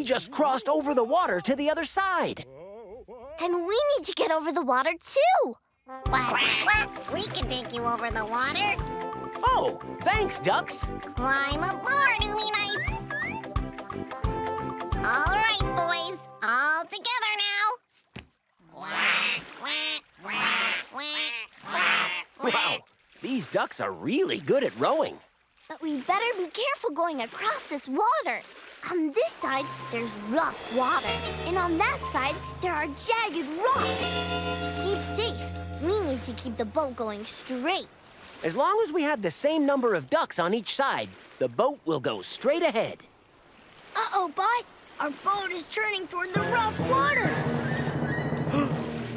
just crossed over the water to the other side. Then we need to get over the water, too. What? We can take you over the water. Oh, thanks, ducks. Climb aboard, Umi-Nights. All right, boys. All together now. Wow, these ducks are really good at rowing. But we better be careful going across this water. On this side, there's rough water. And on that side, there are jagged rocks. To keep safe, we need to keep the boat going straight. As long as we have the same number of ducks on each side, the boat will go straight ahead. Uh-oh, Bud. Our boat is turning toward the rough water.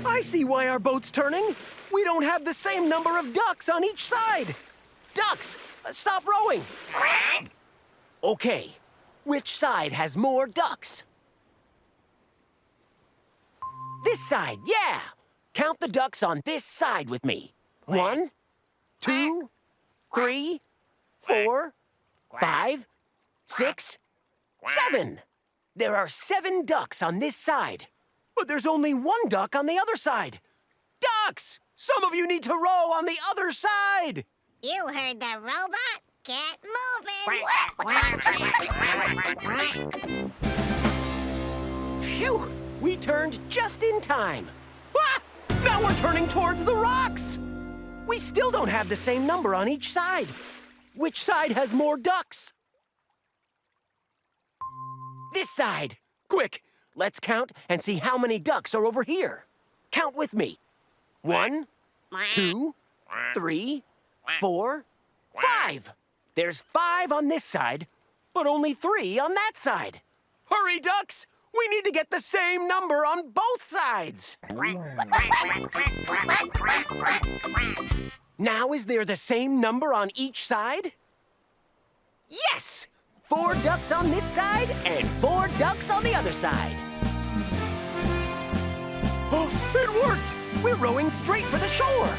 I see why our boat's turning. We don't have the same number of ducks on each side. Ducks, stop rowing. Okay, which side has more ducks? This side, yeah. Count the ducks on this side with me. 1, 2, 3, 4, 5, 6, 7. There are 7 ducks on this side. But there's only 1 duck on the other side. Ducks! Some of you need to row on the other side! You heard the robot. Get moving. Phew! We turned just in time. Ah! Now we're turning towards the rocks! We still don't have the same number on each side. Which side has more ducks? This side. Quick, let's count and see how many ducks are over here. Count with me. 1, 2, 3, 4, 5. There's 5 on this side, but only 3 on that side. Hurry, ducks! We need to get the same number on both sides. Now is there the same number on each side? Yes! 4 ducks on this side and 4 ducks on the other side. Oh, it worked! We're rowing straight for the shore.